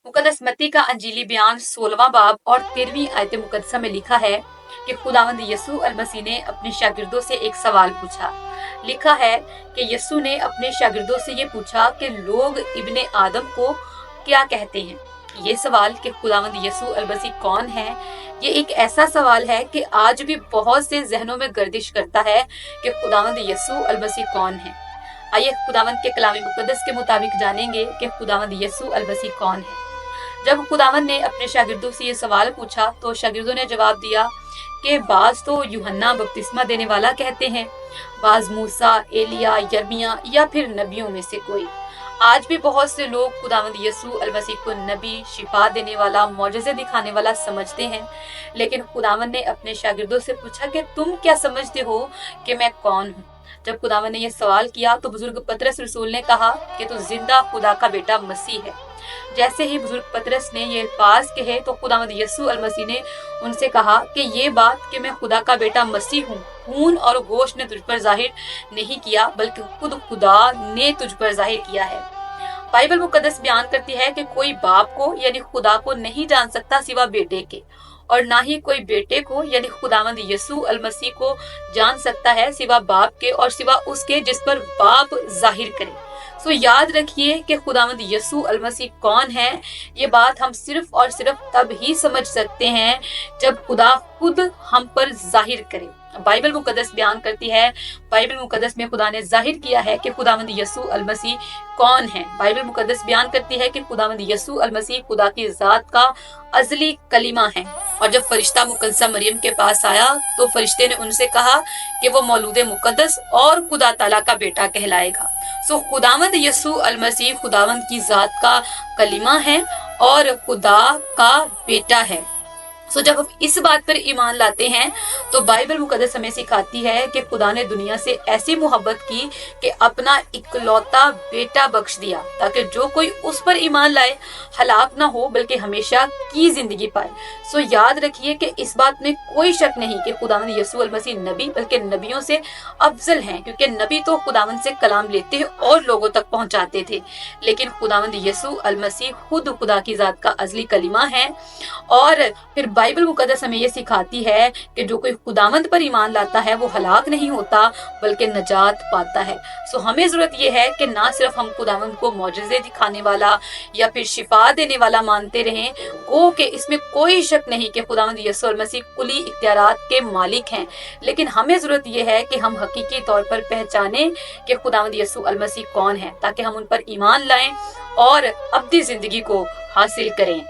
मुकद्दस मत्ती का अंजीली बयान 16वां बाब और 13वीं आयत मुकद्दसा में लिखा है कि खुदावंद यीशु अल मसीह ने अपने शागिर्दों से एक सवाल पूछा। लिखा है कि यीशु ने अपने शागिर्दों से ये पूछा कि लोग इब्ने आदम को क्या कहते हैं। ये सवाल कि खुदावंद यीशु अल मसीह कौन है, ये एक ऐसा सवाल है कि आज भी बहुत से जहनों में गर्दिश करता है कि खुदावंद यीशु अल मसीह कौन है। आइए खुदावंद के कलामी मुकद्दस के मुताबिक जानेंगे कि खुदावंद यीशु अल मसीह कौन है। जब खुदावंद ने अपने शागिर्दों से ये सवाल पूछा तो शागिर्दों ने जवाब दिया कि बाज तो यूहन्ना बपतिस्मा देने वाला कहते हैं, बाज मूसा, एलिया, यर्मिया या फिर नबियों में से कोई। आज भी बहुत से लोग खुदावंद यीशु अल मसीह को नबी, शिफा देने वाला, मौजज़े दिखाने वाला समझते हैं। लेकिन खुदावंद ने अपने शागिर्दों से पूछा कि तुम क्या समझते हो कि मैं कौन हूँ। जब खुदावंद ने यह सवाल किया तो बुजुर्ग पतरस रसूल ने कहा कि तू जिंदा खुदा का बेटा मसीह है। जैसे ही बुजुर्ग पतरस ने ये अल्फाज कहे तो खुदावंद यीशु अल मसीह ने उनसे कहा कि ये बात कि मैं खुदा का बेटा मसीह हूँ, खून और गोश्त ने तुझ पर जाहिर नहीं किया बल्कि खुद खुदा ने तुझ पर जाहिर किया है। बाइबल मुकद्दस बयान करती है कि कोई बाप को यानी खुदा को नहीं जान सकता सिवा बेटे के, और ना ही कोई बेटे को यानी खुदावंद यीशु अल मसीह को जान सकता है सिवा बाप के और सिवा उसके जिस पर बाप जाहिर करे। सो याद रखिए कि खुदावंद यीशु अल मसीह कौन है। ये बात हम सिर्फ और सिर्फ तब ही समझ सकते हैं जब खुदा खुद हम पर जाहिर करे। बाइबल मुकद्दस बयान करती है, बाइबल मुकद्दस में खुदा ने जाहिर किया है कि खुदावंद यीशु अल मसीह कौन है। बाइबल मुकद्दस बयान करती है कि खुदावंद यीशु अल मसीह खुदा की जात का अजली कलीमा है। और जब फरिश्ता मुकद्दसा मरियम के पास आया तो फरिश्ते ने उनसे कहा कि वो मौलूदे मुकद्दस और खुदा ताला का बेटा कहलाएगा। सो खुदावंद यीशु अल मसीह खुदावंद की जात का कलीमा है और खुदा का बेटा है। सो जब हम इस बात पर ईमान लाते हैं तो बाइबल मुकद्दस हमें सिखाती है कि खुदा ने दुनिया से ऐसी मोहब्बत की कि अपना इकलौता बेटा बख्श दिया ताकि जो कोई उस पर ईमान लाए हलाक ना हो बल्कि हमेशा की जिंदगी पाए। सो याद रखिए कि इस बात में कोई शक नहीं कि खुदावंद यीशु अल मसीह नबी बल्कि नबियों से अफजल हैं, क्योंकि नबी तो खुदावंद से कलाम लेते और लोगों तक पहुंचाते थे, लेकिन खुदावंद यीशु अल मसीह खुद खुदा की जात का अजली कलीमा है। और फिर बाइबल मुकद्दस हमें ये सिखाती है कि जो कोई खुदावंद पर ईमान लाता है वो हलाक नहीं होता बल्कि नजात पाता है। सो हमें जरूरत ये है कि ना सिर्फ हम खुदावंद को मौजज़े दिखाने वाला या फिर शिफा देने वाला मानते रहें, गो कि इसमें कोई शक नहीं कि खुदावंद यीशु अल मसीह कुली इख्तियारात के मालिक हैं, लेकिन हमें जरूरत ये है कि हम हकीकी तौर पर पहचाने कि खुदावंद यीशु अल मसीह कौन है ताकि हम उन पर ईमान लाएं और अब्दी जिंदगी को हासिल करें।